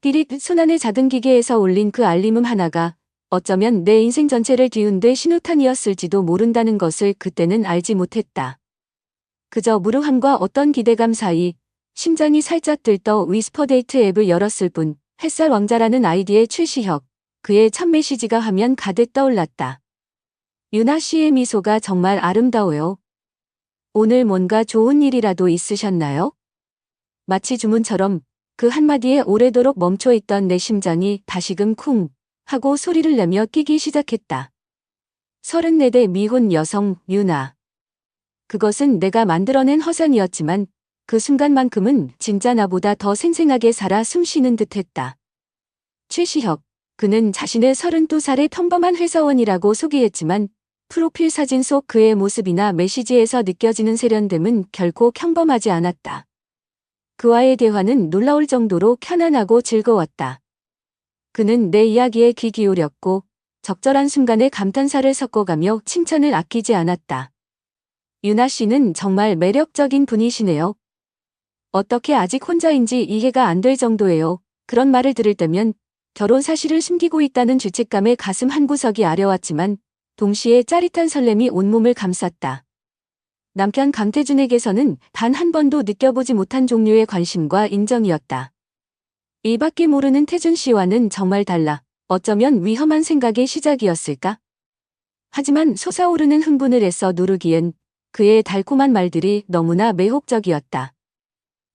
삐릿 손안의 작은 기계에서 울린 그 알림음 하나가 어쩌면 내 인생 전체를 뒤흔들 신호탄이었을지도 모른다는 것을 그때는 알지 못했다. 그저 무료함과 어떤 기대감 사이 심장이 살짝 들떠 위스퍼데이트 앱을 열었을 뿐 햇살 왕자라는 아이디의 최시혁, 그의 첫 메시지가 화면 가득 떠올랐다. 유나 씨의 미소가 정말 아름다워요. 오늘 뭔가 좋은 일이라도 있으셨나요? 마치 주문처럼 그 한마디에 오래도록 멈춰있던 내 심장이 다시금 쿵 하고 소리를 내며 뛰기 시작했다. 34대 미혼 여성 유나. 그것은 내가 만들어낸 허상이었지만 그 순간만큼은 진짜 나보다 더 생생하게 살아 숨쉬는 듯했다. 최시혁, 그는 자신을 32살의 평범한 회사원이라고 소개했지만 프로필 사진 속 그의 모습이나 메시지에서 느껴지는 세련됨은 결코 평범하지 않았다. 그와의 대화는 놀라울 정도로 편안하고 즐거웠다. 그는 내 이야기에 귀 기울였고 적절한 순간에 감탄사를 섞어가며 칭찬을 아끼지 않았다. 유나 씨는 정말 매력적인 분이시네요. 어떻게 아직 혼자인지 이해가 안 될 정도예요. 그런 말을 들을 때면 결혼 사실을 숨기고 있다는 죄책감에 가슴 한구석이 아려왔지만 동시에 짜릿한 설렘이 온몸을 감쌌다. 남편 강태준에게서는 단 한 번도 느껴보지 못한 종류의 관심과 인정이었다. 이 밖에 모르는 태준 씨와는 정말 달라. 어쩌면 위험한 생각의 시작이었을까? 하지만 솟아오르는 흥분을 애써 누르기엔 그의 달콤한 말들이 너무나 매혹적이었다.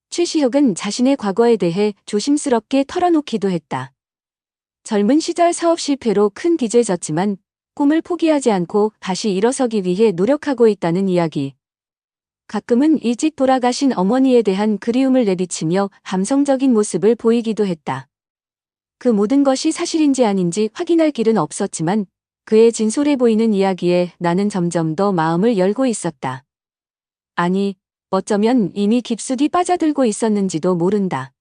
최시혁은 자신의 과거에 대해 조심스럽게 털어놓기도 했다. 젊은 시절 사업 실패로 큰 빚을 졌지만 꿈을 포기하지 않고 다시 일어서기 위해 노력하고 있다는 이야기. 가끔은 일찍 돌아가신 어머니에 대한 그리움을 내비치며 감성적인 모습을 보이기도 했다. 그 모든 것이 사실인지 아닌지 확인할 길은 없었지만 그의 진솔해 보이는 이야기에 나는 점점 더 마음을 열고 있었다. 아니, 어쩌면 이미 깊숙이 빠져들고 있었는지도 모른다.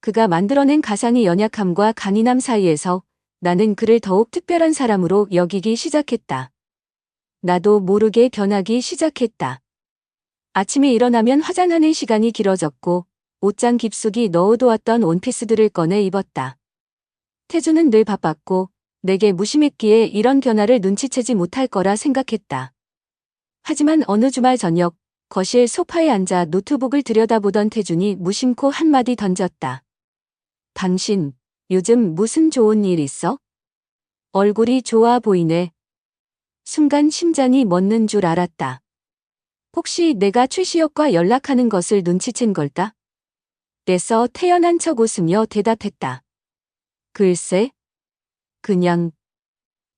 그가 만들어낸 가상의 연약함과 간인함 사이에서 나는 그를 더욱 특별한 사람으로 여기기 시작했다. 나도 모르게 변하기 시작했다. 아침에 일어나면 화장하는 시간이 길어졌고 옷장 깊숙이 넣어두었던 원피스들을 꺼내 입었다. 태주는 늘 바빴고 내게 무심했기에 이런 변화를 눈치채지 못할 거라 생각했다. 하지만 어느 주말 저녁 거실 소파에 앉아 노트북을 들여다보던 태준이 무심코 한마디 던졌다. 당신, 요즘 무슨 좋은 일 있어? 얼굴이 좋아 보이네. 순간 심장이 멎는 줄 알았다. 혹시 내가 최시혁과 연락하는 것을 눈치챈 걸까? 떼서 태연한 척 웃으며 대답했다. 글쎄, 그냥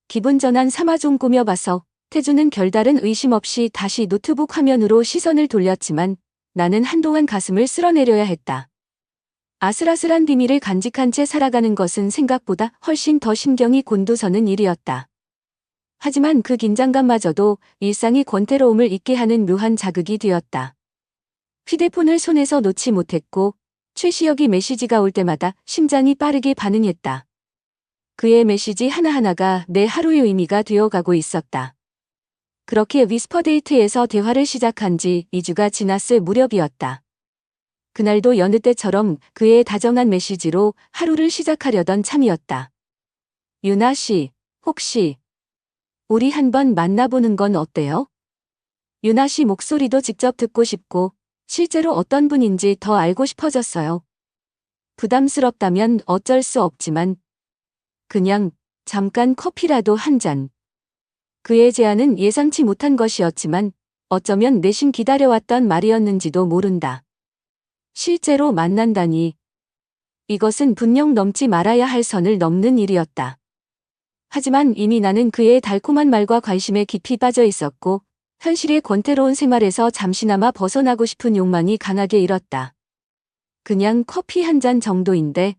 기분 전환 삼아 좀 꾸며봐서. 태주는 별다른 의심 없이 다시 노트북 화면으로 시선을 돌렸지만 나는 한동안 가슴을 쓸어내려야 했다. 아슬아슬한 비밀을 간직한 채 살아가는 것은 생각보다 훨씬 더 신경이 곤두서는 일이었다. 하지만 그 긴장감마저도 일상이 권태로움을 잊게 하는 묘한 자극이 되었다. 휴대폰을 손에서 놓지 못했고 최시혁이 메시지가 올 때마다 심장이 빠르게 반응했다. 그의 메시지 하나하나가 내 하루의 의미가 되어가고 있었다. 그렇게 위스퍼데이트에서 대화를 시작한 지 2주가 지났을 무렵이었다. 그날도 여느 때처럼 그의 다정한 메시지로 하루를 시작하려던 참이었다. 유나 씨, 혹시 우리 한번 만나보는 건 어때요? 유나 씨 목소리도 직접 듣고 싶고 실제로 어떤 분인지 더 알고 싶어졌어요. 부담스럽다면 어쩔 수 없지만 그냥 잠깐 커피라도 한 잔. 그의 제안은 예상치 못한 것이었지만 어쩌면 내심 기다려왔던 말이었는지도 모른다. 실제로 만난다니. 이것은 분명 넘지 말아야 할 선을 넘는 일이었다. 하지만 이미 나는 그의 달콤한 말과 관심에 깊이 빠져 있었고 현실의 권태로운 생활에서 잠시나마 벗어나고 싶은 욕망이 강하게 일었다. 그냥 커피 한 잔 정도인데.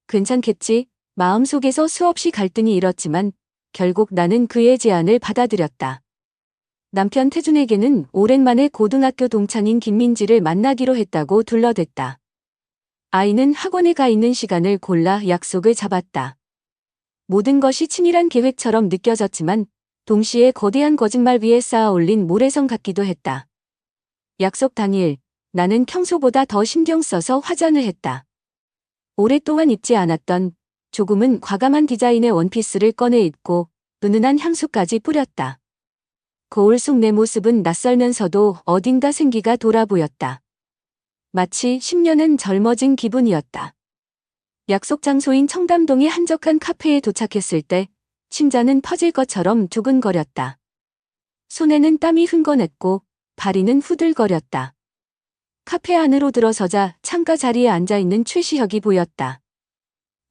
괜찮겠지? 마음속에서 수없이 갈등이 일었지만 결국 나는 그의 제안을 받아들였다. 남편 태준에게는 오랜만에 고등학교 동창인 김민지를 만나기로 했다고 둘러댔다. 아이는 학원에 가 있는 시간을 골라 약속을 잡았다. 모든 것이 치밀한 계획처럼 느껴졌지만 동시에 거대한 거짓말 위에 쌓아 올린 모래성 같기도 했다. 약속 당일 나는 평소보다 더 신경 써서 화장을 했다. 오랫동안 입지 않았던 조금은 과감한 디자인의 원피스를 꺼내 입고 은은한 향수까지 뿌렸다. 거울 속 내 모습은 낯설면서도 어딘가 생기가 돌아 보였다. 마치 10년은 젊어진 기분이었다. 약속 장소인 청담동의 한적한 카페에 도착했을 때 심장은 퍼질 것처럼 두근거렸다. 손에는 땀이 흥건했고 다리는 후들거렸다. 카페 안으로 들어서자 창가 자리에 앉아있는 최시혁이 보였다.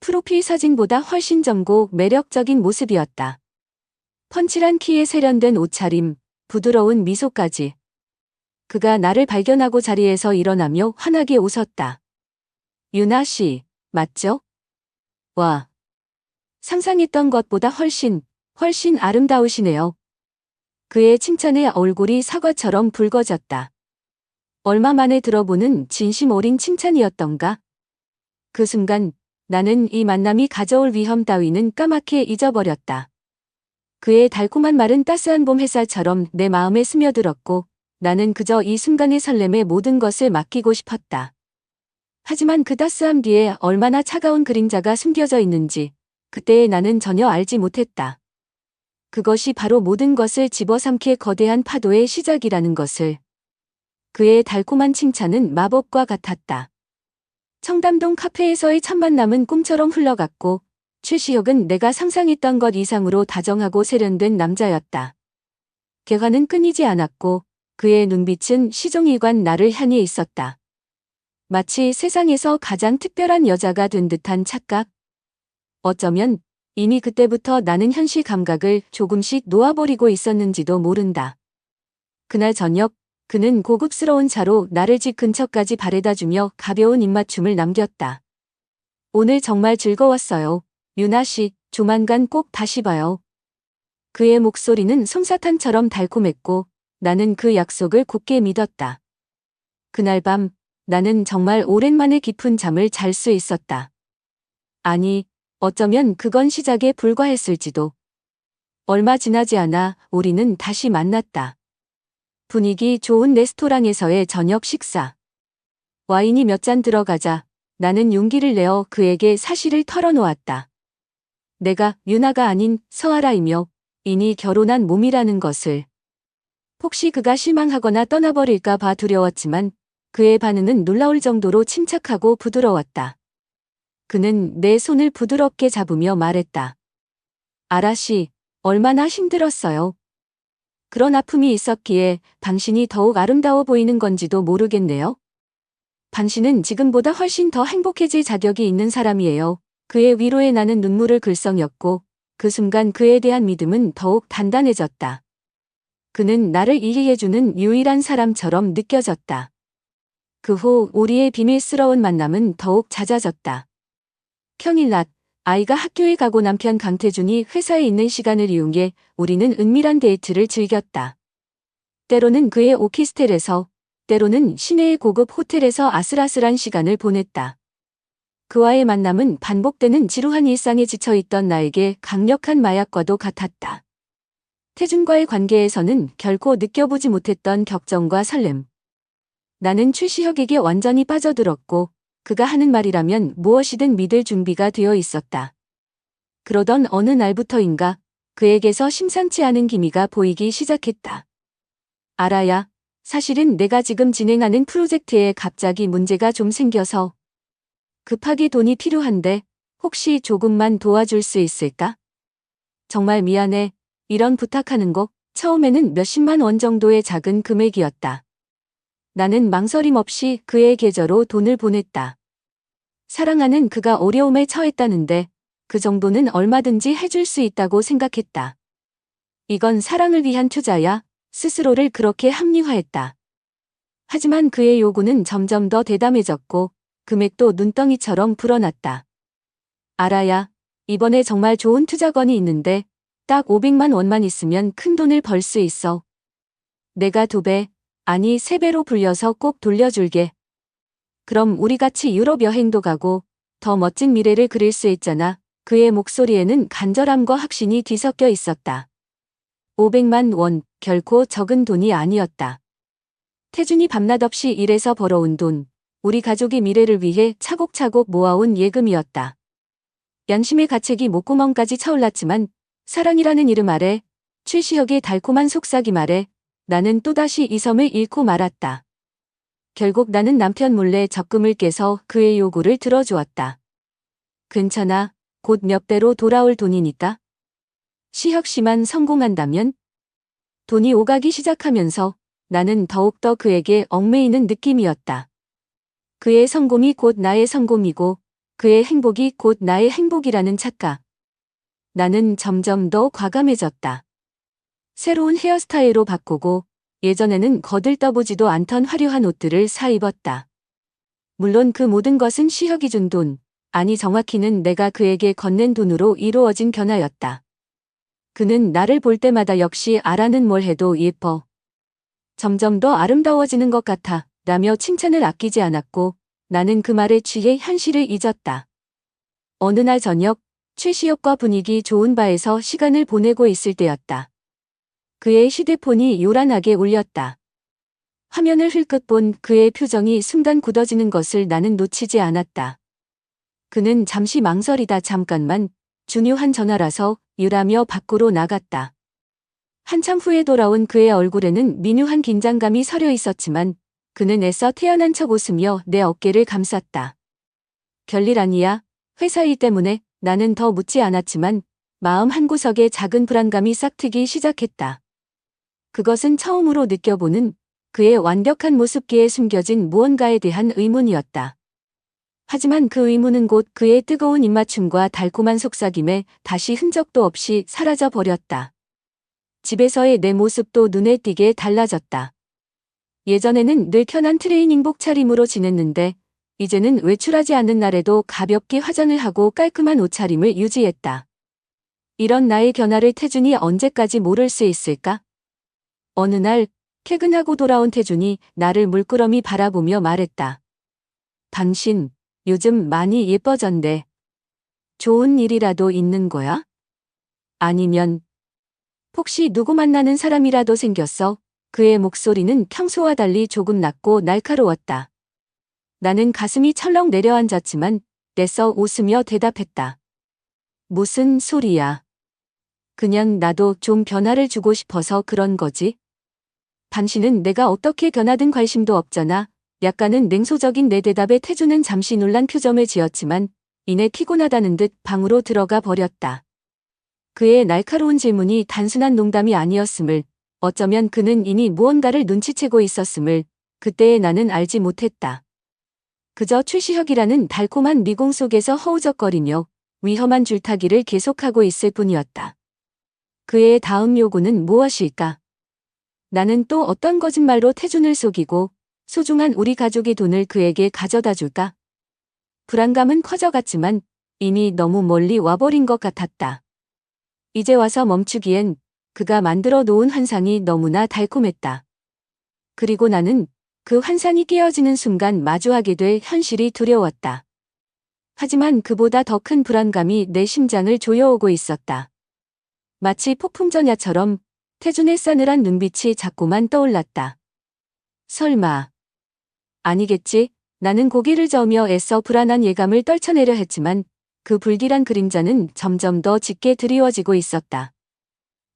프로필 사진보다 훨씬 젊고 매력적인 모습이었다. 펀칠한 키에 세련된 옷차림, 부드러운 미소까지. 그가 나를 발견하고 자리에서 일어나며 환하게 웃었다. 유나 씨, 맞죠? 와. 상상했던 것보다 훨씬 아름다우시네요. 그의 칭찬에 얼굴이 사과처럼 붉어졌다. 얼마 만에 들어보는 진심 어린 칭찬이었던가? 그 순간 나는 이 만남이 가져올 위험 따위는 까맣게 잊어버렸다. 그의 달콤한 말은 따스한 봄 햇살처럼 내 마음에 스며들었고 나는 그저 이 순간의 설렘에 모든 것을 맡기고 싶었다. 하지만 그 따스함 뒤에 얼마나 차가운 그림자가 숨겨져 있는지 그때의 나는 전혀 알지 못했다. 그것이 바로 모든 것을 집어삼킬 거대한 파도의 시작이라는 것을. 그의 달콤한 칭찬은 마법과 같았다. 청담동 카페에서의 첫 만남은 꿈처럼 흘러갔고 최시혁은 내가 상상했던 것 이상으로 다정하고 세련된 남자였다. 개화는 끊이지 않았고 그의 눈빛은 시종일관 나를 향해 있었다. 마치 세상에서 가장 특별한 여자가 된 듯한 착각. 어쩌면 이미 그때부터 나는 현실 감각을 조금씩 놓아버리고 있었는지도 모른다. 그날 저녁 그는 고급스러운 차로 나를 집 근처까지 바래다주며 가벼운 입맞춤을 남겼다. 오늘 정말 즐거웠어요. 유나 씨, 조만간 꼭 다시 봐요. 그의 목소리는 솜사탕처럼 달콤했고 나는 그 약속을 굳게 믿었다. 그날 밤 나는 정말 오랜만에 깊은 잠을 잘 수 있었다. 아니, 어쩌면 그건 시작에 불과했을지도. 얼마 지나지 않아 우리는 다시 만났다. 분위기 좋은 레스토랑에서의 저녁 식사. 와인이 몇 잔 들어가자 나는 용기를 내어 그에게 사실을 털어놓았다. 내가 유나가 아닌 서아라이며 이미 결혼한 몸이라는 것을. 혹시 그가 실망하거나 떠나버릴까 봐 두려웠지만 그의 반응은 놀라울 정도로 침착하고 부드러웠다. 그는 내 손을 부드럽게 잡으며 말했다. 아라 씨, 얼마나 힘들었어요. 그런 아픔이 있었기에 당신이 더욱 아름다워 보이는 건지도 모르겠네요. 당신은 지금보다 훨씬 더 행복해질 자격이 있는 사람이에요. 그의 위로에 나는 눈물을 글썽였고 그 순간 그에 대한 믿음은 더욱 단단해졌다. 그는 나를 이해해주는 유일한 사람처럼 느껴졌다. 그 후 우리의 비밀스러운 만남은 더욱 잦아졌다. 평일 낮, 아이가 학교에 가고 남편 강태준이 회사에 있는 시간을 이용해 우리는 은밀한 데이트를 즐겼다. 때로는 그의 오피스텔에서, 때로는 시내의 고급 호텔에서 아슬아슬한 시간을 보냈다. 그와의 만남은 반복되는 지루한 일상에 지쳐있던 나에게 강력한 마약과도 같았다. 태준과의 관계에서는 결코 느껴보지 못했던 격정과 설렘. 나는 최시혁에게 완전히 빠져들었고 그가 하는 말이라면 무엇이든 믿을 준비가 되어 있었다. 그러던 어느 날부터인가 그에게서 심상치 않은 기미가 보이기 시작했다. 아라야, 사실은 내가 지금 진행하는 프로젝트에 갑자기 문제가 좀 생겨서 급하게 돈이 필요한데 혹시 조금만 도와줄 수 있을까? 정말 미안해. 이런 부탁하는 거 처음에는 몇십만 원 정도의 작은 금액이었다. 나는 망설임 없이 그의 계좌로 돈을 보냈다. 사랑하는 그가 어려움에 처했다는데 그 정도는 얼마든지 해줄 수 있다고 생각했다. 이건 사랑을 위한 투자야. 스스로를 그렇게 합리화했다. 하지만 그의 요구는 점점 더 대담해졌고 금액도 눈덩이처럼 불어났다. 아라야, 이번에 정말 좋은 투자건이 있는데 딱 500만 원만 있으면 큰 돈을 벌 수 있어. 내가 2배, 아니 3배로 불려서 꼭 돌려줄게. 그럼 우리 같이 유럽 여행도 가고 더 멋진 미래를 그릴 수 있잖아. 그의 목소리에는 간절함과 확신이 뒤섞여 있었다. 500만 원, 결코 적은 돈이 아니었다. 태준이 밤낮 없이 일해서 벌어온 돈, 우리 가족의 미래를 위해 차곡차곡 모아온 예금이었다. 양심의 가책이 목구멍까지 차올랐지만 사랑이라는 이름 아래, 최시혁의 달콤한 속삭임 아래 나는 또다시 이성을 잃고 말았다. 결국 나는 남편 몰래 적금을 깨서 그의 요구를 들어주었다. 괜찮아. 곧 몇 배로 돌아올 돈이니까. 시혁 씨만 성공한다면? 돈이 오가기 시작하면서 나는 더욱더 그에게 얽매이는 느낌이었다. 그의 성공이 곧 나의 성공이고 그의 행복이 곧 나의 행복이라는 착각. 나는 점점 더 과감해졌다. 새로운 헤어스타일로 바꾸고 예전에는 거들떠보지도 않던 화려한 옷들을 사 입었다. 물론 그 모든 것은 시혁이 준 돈, 아니 정확히는 내가 그에게 건넨 돈으로 이루어진 변화였다. 그는 나를 볼 때마다 역시 아라는 뭘 해도 예뻐. 점점 더 아름다워지는 것 같아 라며 칭찬을 아끼지 않았고 나는 그 말에 취해 현실을 잊었다. 어느 날 저녁 최시혁과 분위기 좋은 바에서 시간을 보내고 있을 때였다. 그의 휴대폰이 요란하게 울렸다. 화면을 흘끗 본 그의 표정이 순간 굳어지는 것을 나는 놓치지 않았다. 그는 잠시 망설이다 잠깐만 중요한 전화라서 유라며 밖으로 나갔다. 한참 후에 돌아온 그의 얼굴에는 미묘한 긴장감이 서려 있었지만 그는 애써 태연한 척 웃으며 내 어깨를 감쌌다. 별일 아니야. 회사 일 때문에. 나는 더 묻지 않았지만 마음 한구석에 작은 불안감이 싹트기 시작했다. 그것은 처음으로 느껴보는 그의 완벽한 모습기에 숨겨진 무언가에 대한 의문이었다. 하지만 그 의문은 곧 그의 뜨거운 입맞춤과 달콤한 속삭임에 다시 흔적도 없이 사라져 버렸다. 집에서의 내 모습도 눈에 띄게 달라졌다. 예전에는 늘 편한 트레이닝복 차림으로 지냈는데 이제는 외출하지 않는 날에도 가볍게 화장을 하고 깔끔한 옷차림을 유지했다. 이런 나의 변화를 태준이 언제까지 모를 수 있을까? 어느 날 퇴근하고 돌아온 태준이 나를 물끄러미 바라보며 말했다. 당신 요즘 많이 예뻐졌네. 좋은 일이라도 있는 거야? 아니면 혹시 누구 만나는 사람이라도 생겼어? 그의 목소리는 평소와 달리 조금 낮고 날카로웠다. 나는 가슴이 철렁 내려앉았지만 떼써 웃으며 대답했다. 무슨 소리야? 그냥 나도 좀 변화를 주고 싶어서 그런 거지. 당신은 내가 어떻게 변하든 관심도 없잖아. 약간은 냉소적인 내 대답에 태주는 잠시 놀란 표정을 지었지만 이내 피곤하다는 듯 방으로 들어가 버렸다. 그의 날카로운 질문이 단순한 농담이 아니었음을, 어쩌면 그는 이미 무언가를 눈치채고 있었음을 그때의 나는 알지 못했다. 그저 최시혁이라는 달콤한 미공 속에서 허우적거리며 위험한 줄타기를 계속하고 있을 뿐이었다. 그의 다음 요구는 무엇일까? 나는 또 어떤 거짓말로 태준을 속이고 소중한 우리 가족의 돈을 그에게 가져다 줄까? 불안감은 커져갔지만 이미 너무 멀리 와버린 것 같았다. 이제 와서 멈추기엔 그가 만들어 놓은 환상이 너무나 달콤했다. 그리고 나는 그 환상이 깨어지는 순간 마주하게 될 현실이 두려웠다. 하지만 그보다 더 큰 불안감이 내 심장을 조여오고 있었다. 마치 폭풍전야처럼 태준의 싸늘한 눈빛이 자꾸만 떠올랐다. 설마. 아니겠지? 나는 고개를 저으며 애써 불안한 예감을 떨쳐내려 했지만 그 불길한 그림자는 점점 더 짙게 드리워지고 있었다.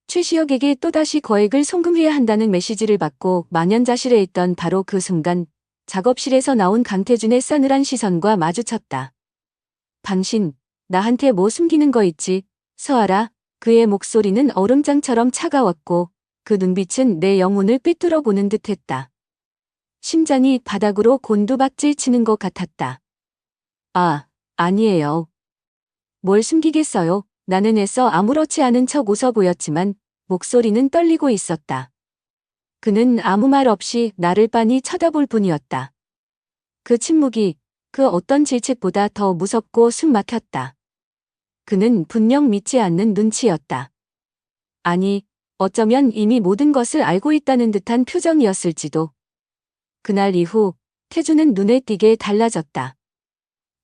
최시혁에게 또다시 거액을 송금해야 한다는 메시지를 받고 만연자실해 있던 바로 그 순간 작업실에서 나온 강태준의 싸늘한 시선과 마주쳤다. 당신, 나한테 뭐 숨기는 거 있지? 서아라. 그의 목소리는 얼음장처럼 차가웠고 그 눈빛은 내 영혼을 꿰뚫어 보는 듯했다. 심장이 바닥으로 곤두박질 치는 것 같았다. 아, 아니에요. 뭘 숨기겠어요. 나는 애써 아무렇지 않은 척 웃어 보였지만 목소리는 떨리고 있었다. 그는 아무 말 없이 나를 빤히 쳐다볼 뿐이었다. 그 침묵이 그 어떤 질책보다 더 무섭고 숨 막혔다. 그는 분명 믿지 않는 눈치였다. 아니, 어쩌면 이미 모든 것을 알고 있다는 듯한 표정이었을지도. 그날 이후 태주는 눈에 띄게 달라졌다.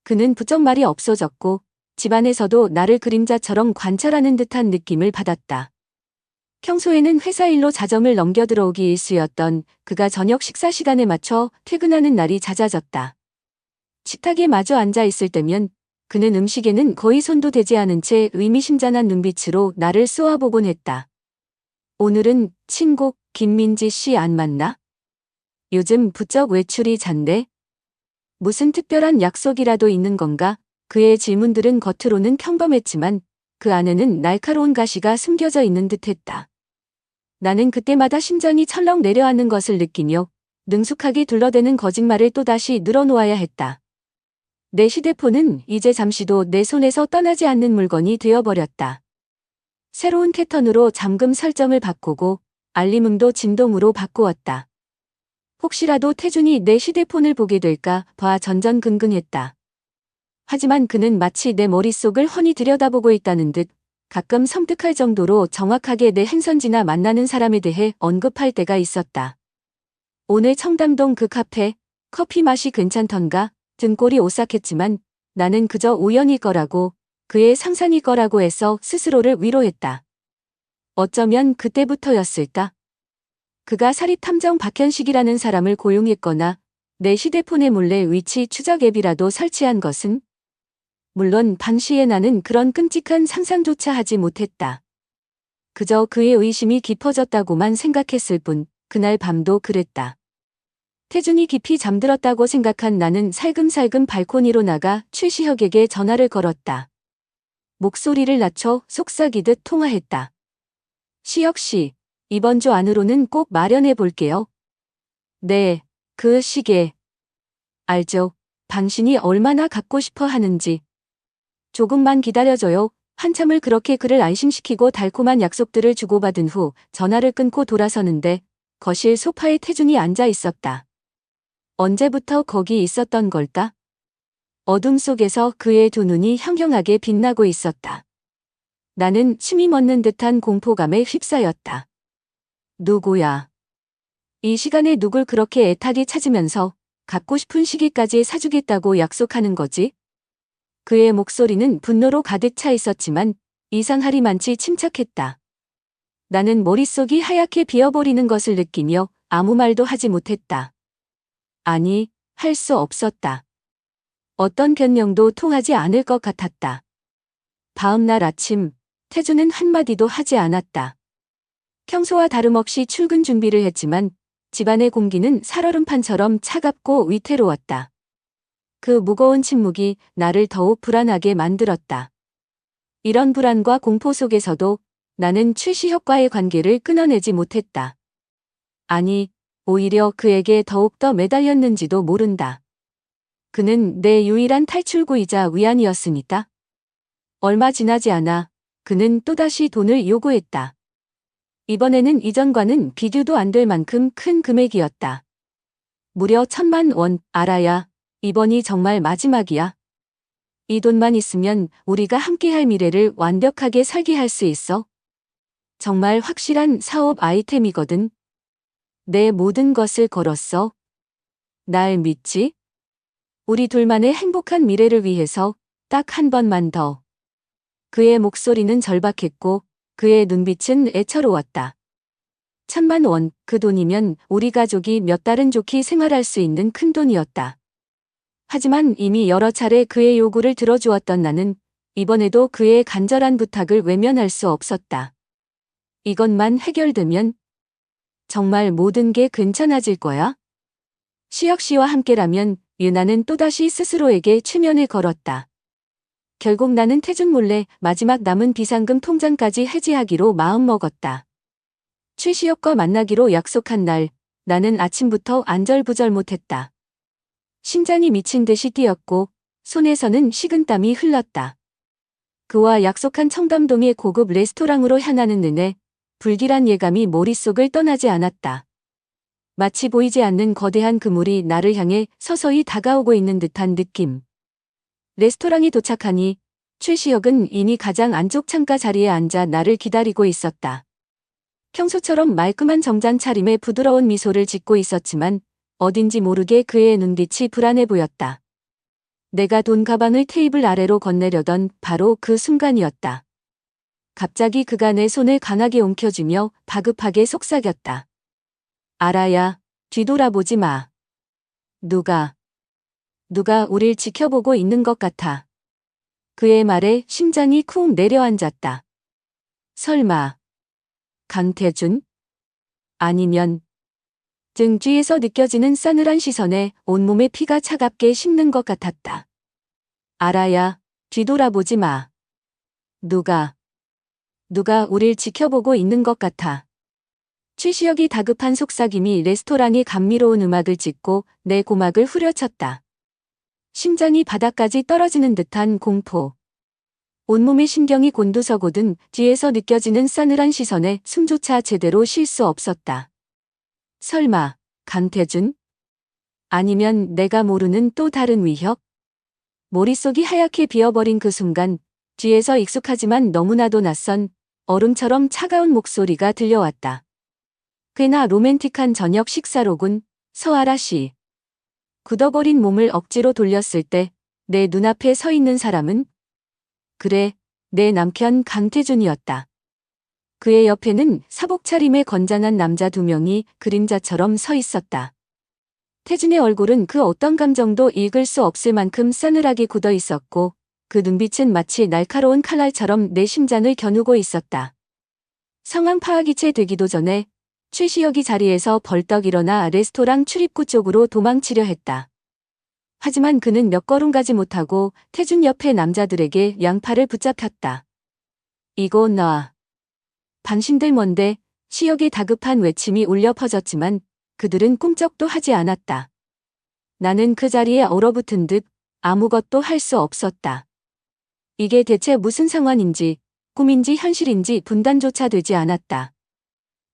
그는 부쩍 말이 없어졌고 집안에서도 나를 그림자처럼 관찰하는 듯한 느낌을 받았다. 평소에는 회사 일로 자정을 넘겨 들어오기 일쑤였던 그가 저녁 식사 시간에 맞춰 퇴근하는 날이 잦아졌다. 식탁에 마주 앉아 있을 때면 그는 음식에는 거의 손도 대지 않은 채 의미심장한 눈빛으로 나를 쏘아보곤 했다. 오늘은 친구 김민지 씨 안 만나? 요즘 부쩍 외출이 잦네? 무슨 특별한 약속이라도 있는 건가? 그의 질문들은 겉으로는 평범했지만 그 안에는 날카로운 가시가 숨겨져 있는 듯했다. 나는 그때마다 심장이 철렁 내려앉는 것을 느끼며 능숙하게 둘러대는 거짓말을 또다시 늘어놓아야 했다. 내 휴대폰은 이제 잠시도 내 손에서 떠나지 않는 물건이 되어버렸다. 새로운 패턴으로 잠금 설정을 바꾸고 알림음도 진동으로 바꾸었다. 혹시라도 태준이 내 휴대폰을 보게 될까 봐 전전긍긍했다. 하지만 그는 마치 내 머릿속을 훤히 들여다보고 있다는 듯 가끔 섬뜩할 정도로 정확하게 내 행선지나 만나는 사람에 대해 언급할 때가 있었다. 오늘 청담동 그 카페, 커피 맛이 괜찮던가 등골이 오싹했지만 나는 그저 우연일 거라고, 그의 상상일 거라고 해서 스스로를 위로했다. 어쩌면 그때부터였을까? 그가 사립탐정 박현식이라는 사람을 고용했거나 내 휴대폰에 몰래 위치 추적 앱이라도 설치한 것은? 물론 당시에 나는 그런 끔찍한 상상조차 하지 못했다. 그저 그의 의심이 깊어졌다고만 생각했을 뿐 그날 밤도 그랬다. 태준이 깊이 잠들었다고 생각한 나는 살금살금 발코니로 나가 최시혁에게 전화를 걸었다. 목소리를 낮춰 속삭이듯 통화했다. 시혁 씨, 이번 주 안으로는 꼭 마련해 볼게요. 네, 그 시계. 알죠. 당신이 얼마나 갖고 싶어 하는지. 조금만 기다려줘요. 한참을 그렇게 그를 안심시키고 달콤한 약속들을 주고받은 후 전화를 끊고 돌아서는데 거실 소파에 태준이 앉아 있었다. 언제부터 거기 있었던 걸까? 어둠 속에서 그의 두 눈이 형형하게 빛나고 있었다. 나는 침이 멎는 듯한 공포감에 휩싸였다. 누구야? 이 시간에 누굴 그렇게 애타게 찾으면서 갖고 싶은 시기까지 사주겠다고 약속하는 거지? 그의 목소리는 분노로 가득 차 있었지만 이상하리만치 침착했다. 나는 머릿속이 하얗게 비어버리는 것을 느끼며 아무 말도 하지 못했다. 아니, 할 수 없었다. 어떤 변명도 통하지 않을 것 같았다. 다음 날 아침, 태준은 한마디도 하지 않았다. 평소와 다름없이 출근 준비를 했지만 집안의 공기는 살얼음판처럼 차갑고 위태로웠다. 그 무거운 침묵이 나를 더욱 불안하게 만들었다. 이런 불안과 공포 속에서도 나는 최시혁과의 관계를 끊어내지 못했다. 아니, 오히려 그에게 더욱더 매달렸는지도 모른다. 그는 내 유일한 탈출구이자 위안이었으니까. 얼마 지나지 않아 그는 또다시 돈을 요구했다. 이번에는 이전과는 비교도 안 될 만큼 큰 금액이었다. 무려 1,000만 원. 알아야, 이번이 정말 마지막이야. 이 돈만 있으면 우리가 함께할 미래를 완벽하게 설계할 수 있어. 정말 확실한 사업 아이템이거든. 내 모든 것을 걸었어. 날 믿지? 우리 둘만의 행복한 미래를 위해서 딱 한 번만 더. 그의 목소리는 절박했고 그의 눈빛은 애처로웠다. 1,000만 원, 그 돈이면 우리 가족이 몇 달은 좋게 생활할 수 있는 큰 돈이었다. 하지만 이미 여러 차례 그의 요구를 들어주었던 나는 이번에도 그의 간절한 부탁을 외면할 수 없었다. 이것만 해결되면 정말 모든 게 괜찮아질 거야? 시혁 씨와 함께라면 유나는 또다시 스스로에게 최면을 걸었다. 결국 나는 태준 몰래 마지막 남은 비상금 통장까지 해지하기로 마음먹었다. 최시혁과 만나기로 약속한 날, 나는 아침부터 안절부절 못했다. 심장이 미친 듯이 뛰었고 손에서는 식은땀이 흘렀다. 그와 약속한 청담동의 고급 레스토랑으로 향하는 내내 불길한 예감이 머릿속을 떠나지 않았다. 마치 보이지 않는 거대한 그물이 나를 향해 서서히 다가오고 있는 듯한 느낌. 레스토랑에 도착하니 최시혁은 이미 가장 안쪽 창가 자리에 앉아 나를 기다리고 있었다. 평소처럼 말끔한 정장 차림에 부드러운 미소를 짓고 있었지만 어딘지 모르게 그의 눈빛이 불안해 보였다. 내가 돈 가방을 테이블 아래로 건네려던 바로 그 순간이었다. 갑자기 그가 내 손을 강하게 움켜쥐며 다급하게 속삭였다. 알아야, 뒤돌아보지 마. 누가? 누가 우릴 지켜보고 있는 것 같아. 그의 말에 심장이 쿵 내려앉았다. 설마 강태준? 아니면 등 뒤에서 느껴지는 싸늘한 시선에 온몸에 피가 차갑게 식는 것 같았다. 알아야, 뒤돌아보지 마. 누가 우릴 지켜보고 있는 것 같아. 최시혁이 다급한 속삭임이 레스토랑의 감미로운 음악을 찍고 내 고막을 후려쳤다. 심장이 바닥까지 떨어지는 듯한 공포. 온몸의 신경이 곤두서거든 뒤에서 느껴지는 싸늘한 시선에 숨조차 제대로 쉴 수 없었다. 설마, 강태준? 아니면 내가 모르는 또 다른 위협? 머릿속이 하얗게 비어버린 그 순간 뒤에서 익숙하지만 너무나도 낯선 얼음처럼 차가운 목소리가 들려왔다. 꽤나 로맨틱한 저녁 식사로군, 서아라 씨. 굳어버린 몸을 억지로 돌렸을 때 내 눈앞에 서 있는 사람은? 그래, 내 남편 강태준이었다. 그의 옆에는 사복 차림의 건장한 남자 2명이 그림자처럼 서 있었다. 태준의 얼굴은 그 어떤 감정도 읽을 수 없을 만큼 싸늘하게 굳어 있었고 그 눈빛은 마치 날카로운 칼날처럼 내 심장을 겨누고 있었다. 상황 파악이 채 되기도 전에 최시혁이 자리에서 벌떡 일어나 레스토랑 출입구 쪽으로 도망치려 했다. 하지만 그는 몇 걸음 가지 못하고 태준 옆의 남자들에게 양팔을 붙잡혔다. 이거 놔. 당신들 뭔데? 시혁의 다급한 외침이 울려 퍼졌지만 그들은 꿈쩍도 하지 않았다. 나는 그 자리에 얼어붙은 듯 아무것도 할 수 없었다. 이게 대체 무슨 상황인지 꿈인지 현실인지 분단조차 되지 않았다.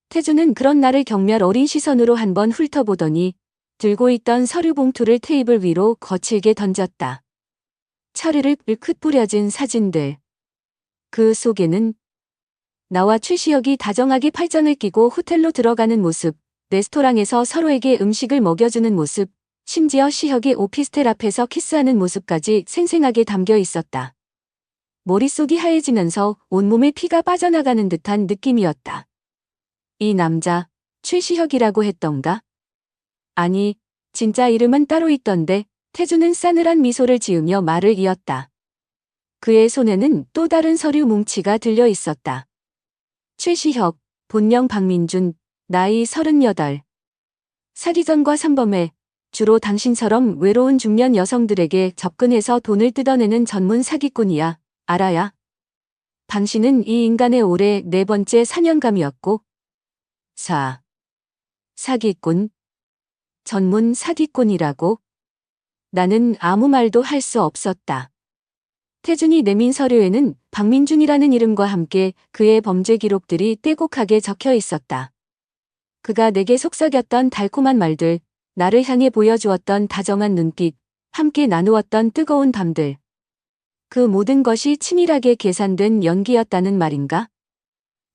태준은 그런 나를 경멸 어린 시선으로 한번 훑어보더니 들고 있던 서류 봉투를 테이블 위로 거칠게 던졌다. 차르르 크 뿌려진 사진들. 그 속에는 나와 최시혁이 다정하게 팔짱을 끼고 호텔로 들어가는 모습, 레스토랑에서 서로에게 음식을 먹여주는 모습, 심지어 시혁이 오피스텔 앞에서 키스하는 모습까지 생생하게 담겨 있었다. 머릿속이 하얘지면서 온몸에 피가 빠져나가는 듯한 느낌이었다. 이 남자, 최시혁이라고 했던가? 아니, 진짜 이름은 따로 있던데. 태준은 싸늘한 미소를 지으며 말을 이었다. 그의 손에는 또 다른 서류 뭉치가 들려 있었다. 최시혁, 본명 박민준, 나이 38. 사기 전과 산범에 주로 당신처럼 외로운 중년 여성들에게 접근해서 돈을 뜯어내는 전문 사기꾼이야. 알아야. 당신은 이 인간의 올해 4번째 사냥감이었고. 사기꾼. 전문 사기꾼이라고? 나는 아무 말도 할 수 없었다. 태준이 내민 서류에는 박민준이라는 이름과 함께 그의 범죄 기록들이 떼곡하게 적혀 있었다. 그가 내게 속삭였던 달콤한 말들, 나를 향해 보여주었던 다정한 눈빛, 함께 나누었던 뜨거운 밤들. 그 모든 것이 치밀하게 계산된 연기였다는 말인가?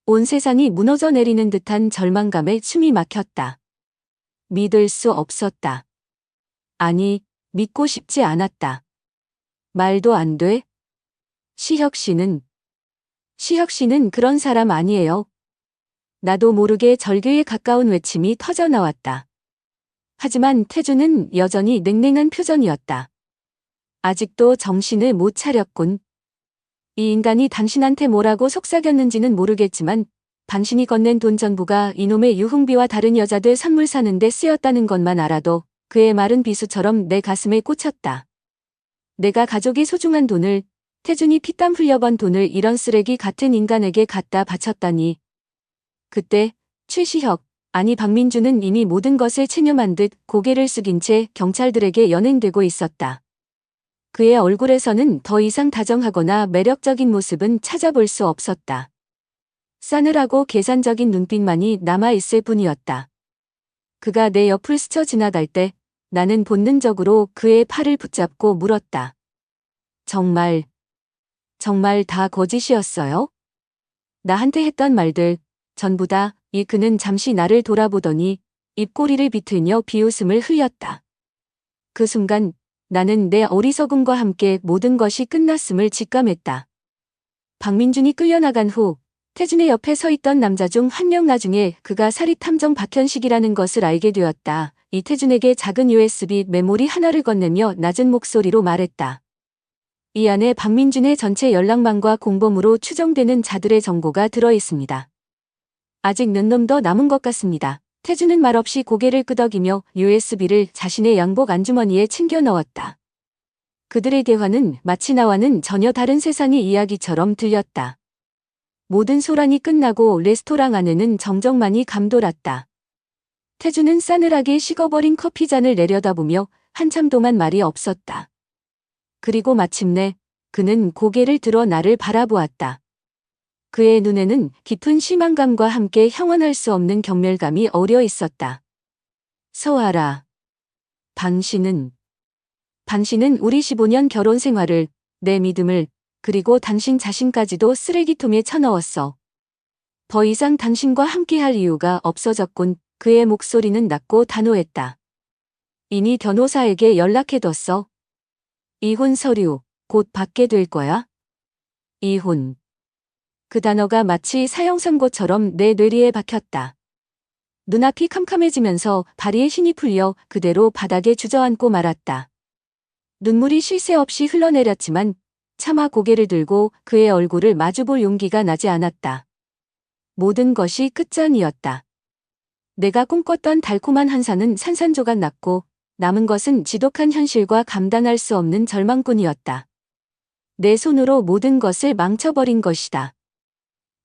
온 세상이 무너져 내리는 듯한 절망감에 숨이 막혔다. 믿을 수 없었다. 아니, 믿고 싶지 않았다. 말도 안 돼? 시혁 씨는 그런 사람 아니에요. 나도 모르게 절규에 가까운 외침이 터져 나왔다. 하지만 태준은 여전히 냉랭한 표정이었다. 아직도 정신을 못 차렸군. 이 인간이 당신한테 뭐라고 속삭였는지는 모르겠지만 당신이 건넨 돈 전부가 이놈의 유흥비와 다른 여자들 선물 사는데 쓰였다는 것만 알아도 그의 말은 비수처럼 내 가슴에 꽂혔다. 내가 가족이 소중한 돈을, 태준이 피땀 흘려번 돈을 이런 쓰레기 같은 인간에게 갖다 바쳤다니. 그때 최시혁, 아니 박민준은 이미 모든 것을 체념한 듯 고개를 숙인 채 경찰들에게 연행되고 있었다. 그의 얼굴에서는 더 이상 다정하거나 매력적인 모습은 찾아볼 수 없었다. 싸늘하고 계산적인 눈빛만이 남아있을 뿐이었다. 그가 내 옆을 스쳐 지나갈 때 나는 본능적으로 그의 팔을 붙잡고 물었다. 정말 다 거짓이었어요? 나한테 했던 말들, 전부 다. 그는 잠시 나를 돌아보더니 입꼬리를 비틀며 비웃음을 흘렸다. 그 순간 나는 내 어리석음과 함께 모든 것이 끝났음을 직감했다. 박민준이 끌려나간 후 태준의 옆에 서 있던 남자 중 한 명 나중에 그가 사립탐정 박현식이라는 것을 알게 되었다. 이태준에게 작은 USB 메모리 하나를 건네며 낮은 목소리로 말했다. 이 안에 박민준의 전체 연락망과 공범으로 추정되는 자들의 정보가 들어 있습니다. 아직 몇 놈 더 남은 것 같습니다. 태준은 말없이 고개를 끄덕이며 USB를 자신의 양복 안주머니에 챙겨 넣었다. 그들의 대화는 마치 나와는 전혀 다른 세상의 이야기처럼 들렸다. 모든 소란이 끝나고 레스토랑 안에는 정적만이 감돌았다. 태준은 싸늘하게 식어버린 커피잔을 내려다보며 한참 동안 말이 없었다. 그리고 마침내 그는 고개를 들어 나를 바라보았다. 그의 눈에는 깊은 실망감과 함께 형언할 수 없는 경멸감이 어려 있었다. 서아라. 당신은 우리 15년 결혼 생활을, 내 믿음을, 그리고 당신 자신까지도 쓰레기통에 쳐넣었어. 더 이상 당신과 함께할 이유가 없어졌군. 그의 목소리는 낮고 단호했다. 이미 변호사에게 연락해뒀어. 이혼 서류, 곧 받게 될 거야. 이혼. 그 단어가 마치 사형선고처럼 내 뇌리에 박혔다. 눈앞이 캄캄해지면서 다리에 힘이 풀려 그대로 바닥에 주저앉고 말았다. 눈물이 쉴 새 없이 흘러내렸지만 차마 고개를 들고 그의 얼굴을 마주볼 용기가 나지 않았다. 모든 것이 끝장이었다. 내가 꿈꿨던 달콤한 한산은 산산조각 났고 남은 것은 지독한 현실과 감당할 수 없는 절망뿐이었다. 내 손으로 모든 것을 망쳐버린 것이다.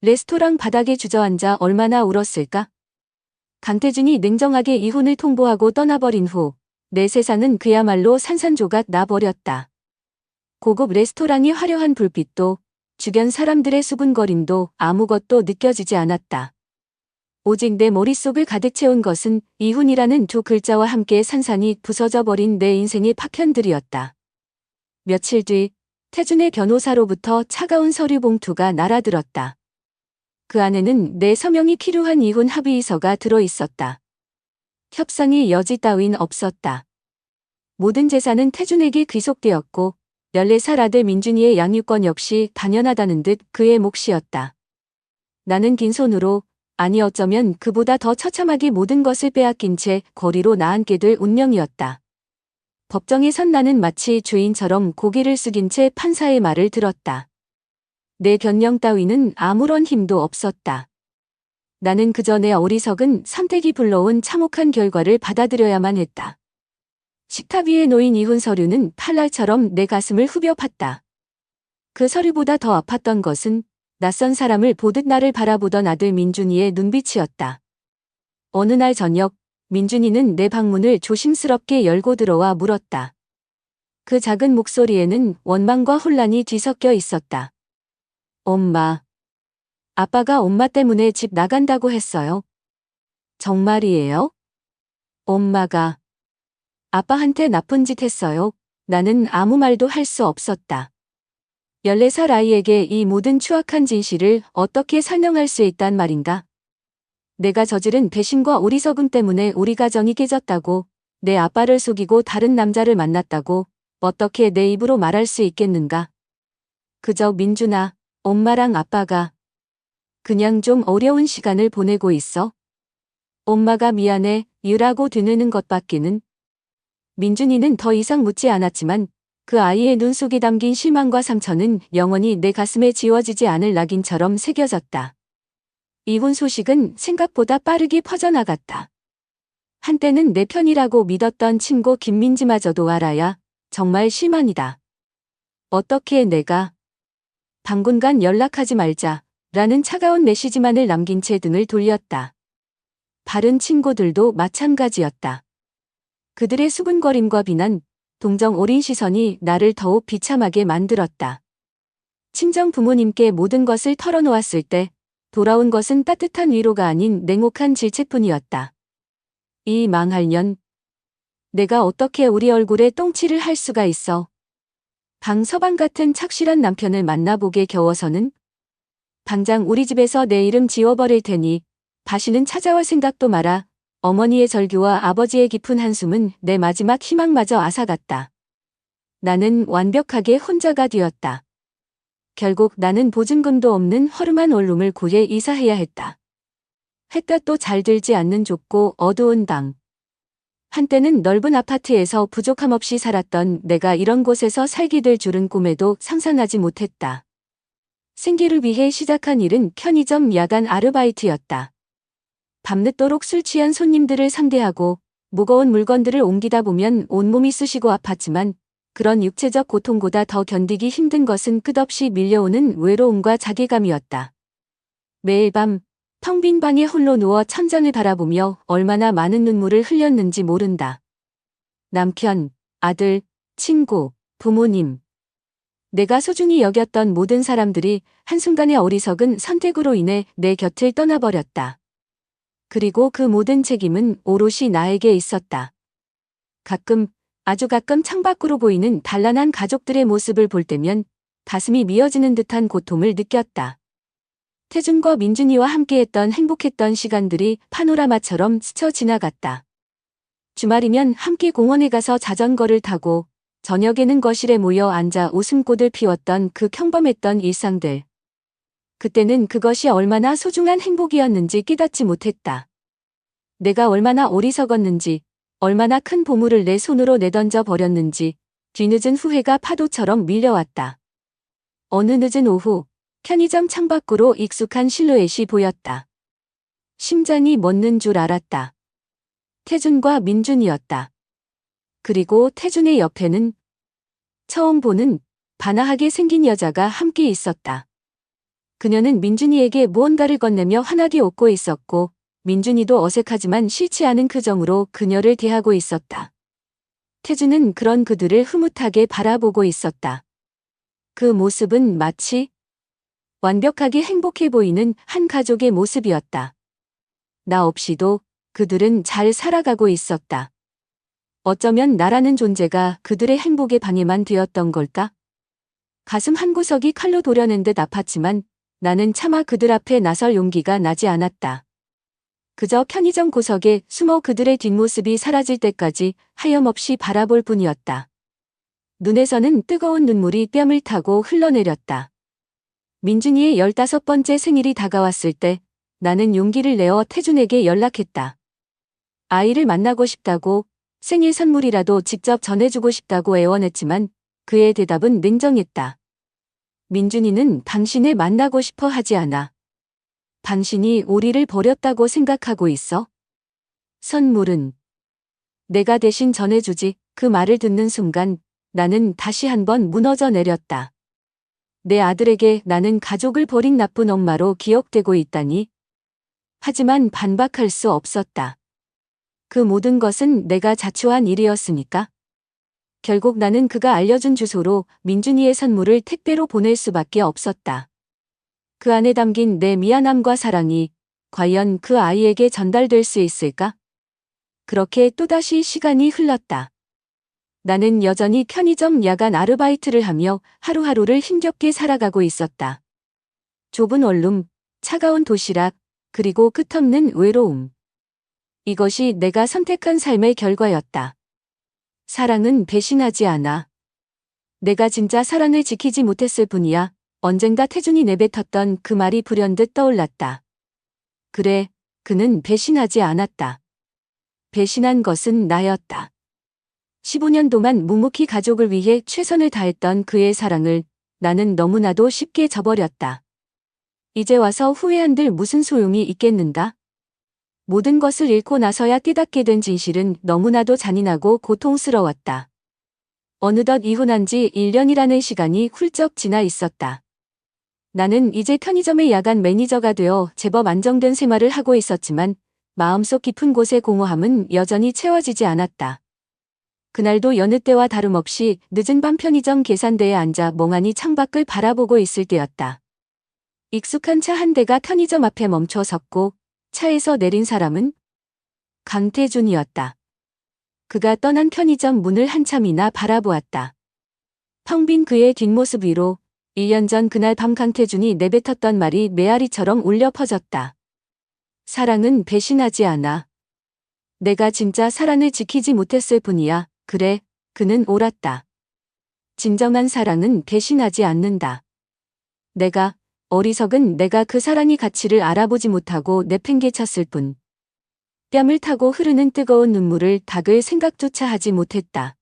레스토랑 바닥에 주저앉아 얼마나 울었을까? 강태준이 냉정하게 이혼을 통보하고 떠나버린 후 내 세상은 그야말로 산산조각 나버렸다. 고급 레스토랑의 화려한 불빛도 주변 사람들의 수군거림도 아무것도 느껴지지 않았다. 오직 내 머릿속을 가득 채운 것은 이혼이라는 두 글자와 함께 산산이 부서져 버린 내 인생의 파편들이었다. 며칠 뒤 태준의 변호사로부터 차가운 서류 봉투가 날아들었다. 그 안에는 내 서명이 필요한 이혼 합의서가 들어 있었다. 협상의 여지 따윈 없었다. 모든 재산은 태준에게 귀속되었고 14살 아들 민준이의 양육권 역시 당연하다는 듯 그의 몫이었다. 나는 긴 손으로, 아니 어쩌면 그보다 더 처참하게 모든 것을 빼앗긴 채 거리로 나앉게 될 운명이었다. 법정에 선 나는 마치 죄인처럼 고개를 숙인 채 판사의 말을 들었다. 내 변명 따위는 아무런 힘도 없었다. 나는 그저 내 어리석은 선택이 불러온 참혹한 결과를 받아들여야만 했다. 식탁 위에 놓인 이혼 서류는 칼날처럼 내 가슴을 후벼 팠다. 그 서류보다 더 아팠던 것은 낯선 사람을 보듯 나를 바라보던 아들 민준이의 눈빛이었다. 어느 날 저녁 민준이는 내 방문을 조심스럽게 열고 들어와 물었다. 그 작은 목소리에는 원망과 혼란이 뒤섞여 있었다. 엄마. 아빠가 엄마 때문에 집 나간다고 했어요. 정말이에요? 엄마가 아빠한테 나쁜 짓 했어요. 나는 아무 말도 할 수 없었다. 14살 아이에게 이 모든 추악한 진실을 어떻게 설명할 수 있단 말인가? 내가 저지른 배신과 어리석음 때문에 우리 가정이 깨졌다고, 내 아빠를 속이고 다른 남자를 만났다고 어떻게 내 입으로 말할 수 있겠는가? 그저 민준아, 엄마랑 아빠가 그냥 좀 어려운 시간을 보내고 있어. 엄마가 미안해, 유라고 되뇌는 것밖에는. 민준이는 더 이상 묻지 않았지만 그 아이의 눈 속에 담긴 실망과 상처는 영원히 내 가슴에 지워지지 않을 낙인처럼 새겨졌다. 이혼 소식은 생각보다 빠르게 퍼져나갔다. 한때는 내 편이라고 믿었던 친구 김민지마저도 알아야 정말 실망이다. 어떻게 내가 당분간 연락하지 말자 라는 차가운 메시지만을 남긴 채 등을 돌렸다. 다른 친구들도 마찬가지였다. 그들의 수군거림과 비난, 동정 어린 시선이 나를 더욱 비참하게 만들었다. 친정 부모님께 모든 것을 털어놓았을 때 돌아온 것은 따뜻한 위로가 아닌 냉혹한 질책뿐이었다. 이 망할 년. 내가 어떻게 우리 얼굴에 똥칠을 할 수가 있어. 강서방 같은 착실한 남편을 만나보게 겨워서는 당장 우리 집에서 내 이름 지워버릴 테니 다시는 찾아올 생각도 마라. 어머니의 절규와 아버지의 깊은 한숨은 내 마지막 희망마저 앗아갔다. 나는 완벽하게 혼자가 되었다. 결국 나는 보증금도 없는 허름한 원룸을 구해 이사해야 했다. 햇볕도 잘 들지 않는 좁고 어두운 방. 한때는 넓은 아파트에서 부족함 없이 살았던 내가 이런 곳에서 살게 될 줄은 꿈에도 상상하지 못했다. 생계를 위해 시작한 일은 편의점 야간 아르바이트였다. 밤늦도록 술 취한 손님들을 상대하고 무거운 물건들을 옮기다 보면 온몸이 쑤시고 아팠지만 그런 육체적 고통보다 더 견디기 힘든 것은 끝없이 밀려오는 외로움과 자괴감이었다. 매일 밤 텅 빈 방에 홀로 누워 천장을 바라보며 얼마나 많은 눈물을 흘렸는지 모른다. 남편, 아들, 친구, 부모님. 내가 소중히 여겼던 모든 사람들이 한순간의 어리석은 선택으로 인해 내 곁을 떠나버렸다. 그리고 그 모든 책임은 오롯이 나에게 있었다. 아주 가끔 창밖으로 보이는 단란한 가족들의 모습을 볼 때면 가슴이 미어지는 듯한 고통을 느꼈다. 태준과 민준이와 함께했던 행복했던 시간들이 파노라마처럼 스쳐 지나갔다. 주말이면 함께 공원에 가서 자전거를 타고 저녁에는 거실에 모여 앉아 웃음꽃을 피웠던 그 평범했던 일상들. 그때는 그것이 얼마나 소중한 행복이었는지 깨닫지 못했다. 내가 얼마나 어리석었는지, 얼마나 큰 보물을 내 손으로 내던져 버렸는지 뒤늦은 후회가 파도처럼 밀려왔다. 어느 늦은 오후, 편의점 창밖으로 익숙한 실루엣이 보였다. 심장이 멎는 줄 알았다. 태준과 민준이었다. 그리고 태준의 옆에는 처음 보는 반아하게 생긴 여자가 함께 있었다. 그녀는 민준이에게 무언가를 건네며 환하게 웃고 있었고 민준이도 어색하지만 싫지 않은 표정으로 그녀를 대하고 있었다. 태준은 그런 그들을 흐뭇하게 바라보고 있었다. 그 모습은 마치 완벽하게 행복해 보이는 한 가족의 모습이었다. 나 없이도 그들은 잘 살아가고 있었다. 어쩌면 나라는 존재가 그들의 행복에 방해만 되었던 걸까? 가슴 한구석이 칼로 도려낸 듯 아팠지만 나는 차마 그들 앞에 나설 용기가 나지 않았다. 그저 편의점 구석에 숨어 그들의 뒷모습이 사라질 때까지 하염없이 바라볼 뿐이었다. 눈에서는 뜨거운 눈물이 뺨을 타고 흘러내렸다. 민준이의 15번째 생일이 다가왔을 때 나는 용기를 내어 태준에게 연락했다. 아이를 만나고 싶다고 생일 선물이라도 직접 전해주고 싶다고 애원했지만 그의 대답은 냉정했다. 민준이는 당신을 만나고 싶어 하지 않아. 당신이 우리를 버렸다고 생각하고 있어? 선물은 내가 대신 전해주지. 그 말을 듣는 순간 나는 다시 한번 무너져 내렸다. 내 아들에게 나는 가족을 버린 나쁜 엄마로 기억되고 있다니. 하지만 반박할 수 없었다. 그 모든 것은 내가 자초한 일이었으니까. 결국 나는 그가 알려준 주소로 민준이의 선물을 택배로 보낼 수밖에 없었다. 그 안에 담긴 내 미안함과 사랑이 과연 그 아이에게 전달될 수 있을까? 그렇게 또다시 시간이 흘렀다. 나는 여전히 편의점 야간 아르바이트를 하며 하루하루를 힘겹게 살아가고 있었다. 좁은 원룸, 차가운 도시락, 그리고 끝없는 외로움. 이것이 내가 선택한 삶의 결과였다. 사랑은 배신하지 않아. 내가 진짜 사랑을 지키지 못했을 뿐이야. 언젠가 태준이 내뱉었던 그 말이 불현듯 떠올랐다. 그래, 그는 배신하지 않았다. 배신한 것은 나였다. 15년 동안 묵묵히 가족을 위해 최선을 다했던 그의 사랑을 나는 너무나도 쉽게 저버렸다. 이제 와서 후회한들 무슨 소용이 있겠는가? 모든 것을 잃고 나서야 깨닫게 된 진실은 너무나도 잔인하고 고통스러웠다. 어느덧 이혼한 지 1년이라는 시간이 훌쩍 지나 있었다. 나는 이제 편의점의 야간 매니저가 되어 제법 안정된 생활을 하고 있었지만 마음속 깊은 곳의 공허함은 여전히 채워지지 않았다. 그날도 여느 때와 다름없이 늦은 밤 편의점 계산대에 앉아 멍하니 창밖을 바라보고 있을 때였다. 익숙한 차 한 대가 편의점 앞에 멈춰 섰고 차에서 내린 사람은 강태준이었다. 그가 떠난 편의점 문을 한참이나 바라보았다. 텅 빈 그의 뒷모습 위로 1년 전 그날 밤 강태준이 내뱉었던 말이 메아리처럼 울려 퍼졌다. 사랑은 배신하지 않아. 내가 진짜 사랑을 지키지 못했을 뿐이야. 그래, 그는 옳았다. 진정한 사랑은 배신하지 않는다. 어리석은 내가 그 사랑의 가치를 알아보지 못하고 내팽개쳤을 뿐. 뺨을 타고 흐르는 뜨거운 눈물을 닦을 생각조차 하지 못했다.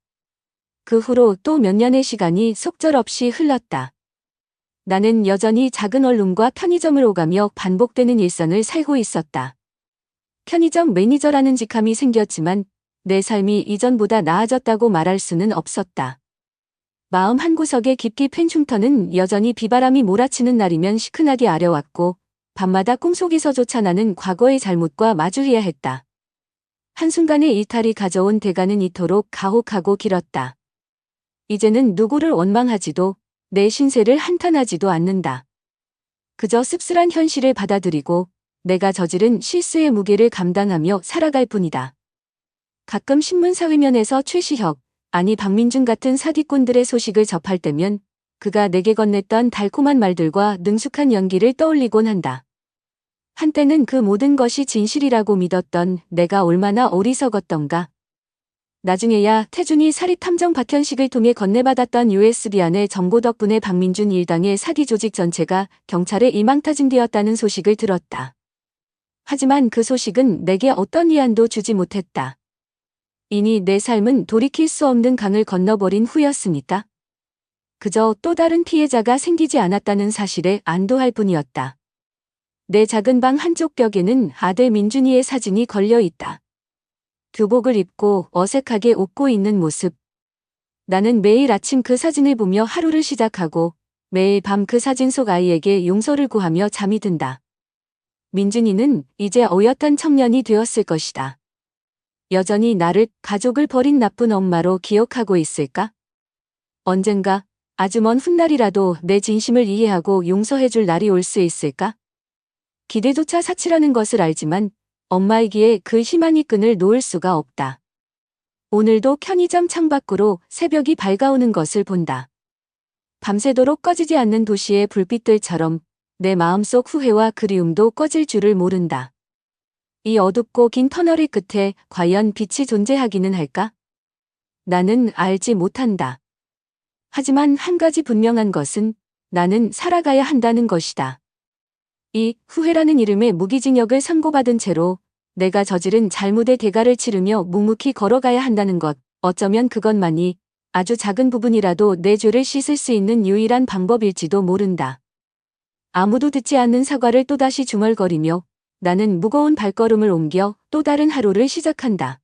그 후로 또 몇 년의 시간이 속절없이 흘렀다. 나는 여전히 작은 원룸과 편의점을 오가며 반복되는 일상을 살고 있었다. 편의점 매니저라는 직함이 생겼지만 내 삶이 이전보다 나아졌다고 말할 수는 없었다. 마음 한구석에 깊이 팬 흉터는 여전히 비바람이 몰아치는 날이면 시큰하게 아려왔고 밤마다 꿈속에서조차 나는 과거의 잘못과 마주해야 했다. 한순간의 일탈이 가져온 대가는 이토록 가혹하고 길었다. 이제는 누구를 원망하지도 내 신세를 한탄하지도 않는다. 그저 씁쓸한 현실을 받아들이고 내가 저지른 실수의 무게를 감당하며 살아갈 뿐이다. 가끔 신문 사회면에서 최시혁, 아니 박민준 같은 사기꾼들의 소식을 접할 때면 그가 내게 건넸던 달콤한 말들과 능숙한 연기를 떠올리곤 한다. 한때는 그 모든 것이 진실이라고 믿었던 내가 얼마나 어리석었던가. 나중에야 태준이 사립탐정 박현식을 통해 건네받았던 USB 안의 정보 덕분에 박민준 일당의 사기 조직 전체가 경찰에 일망타진되었다는 소식을 들었다. 하지만 그 소식은 내게 어떤 위안도 주지 못했다. 이미 내 삶은 돌이킬 수 없는 강을 건너버린 후였으니까. 그저 또 다른 피해자가 생기지 않았다는 사실에 안도할 뿐이었다. 내 작은 방 한쪽 벽에는 아들 민준이의 사진이 걸려 있다. 교복을 입고 어색하게 웃고 있는 모습. 나는 매일 아침 그 사진을 보며 하루를 시작하고 매일 밤 그 사진 속 아이에게 용서를 구하며 잠이 든다. 민준이는 이제 어엿한 청년이 되었을 것이다. 여전히 나를 가족을 버린 나쁜 엄마로 기억하고 있을까? 언젠가 아주 먼 훗날이라도 내 진심을 이해하고 용서해줄 날이 올 수 있을까? 기대조차 사치라는 것을 알지만 엄마이기에 그 희망의 끈을 놓을 수가 없다. 오늘도 편의점 창밖으로 새벽이 밝아오는 것을 본다. 밤새도록 꺼지지 않는 도시의 불빛들처럼 내 마음속 후회와 그리움도 꺼질 줄을 모른다. 이 어둡고 긴 터널의 끝에 과연 빛이 존재하기는 할까? 나는 알지 못한다. 하지만 한 가지 분명한 것은 나는 살아가야 한다는 것이다. 이 후회라는 이름의 무기징역을 선고받은 채로 내가 저지른 잘못의 대가를 치르며 묵묵히 걸어가야 한다는 것, 어쩌면 그것만이 아주 작은 부분이라도 내 죄를 씻을 수 있는 유일한 방법일지도 모른다. 아무도 듣지 않는 사과를 또다시 중얼거리며 나는 무거운 발걸음을 옮겨 또 다른 하루를 시작한다.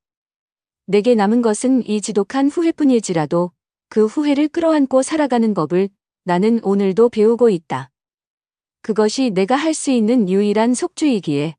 내게 남은 것은 이 지독한 후회뿐일지라도 그 후회를 끌어안고 살아가는 법을 나는 오늘도 배우고 있다. 그것이 내가 할 수 있는 유일한 속주이기에.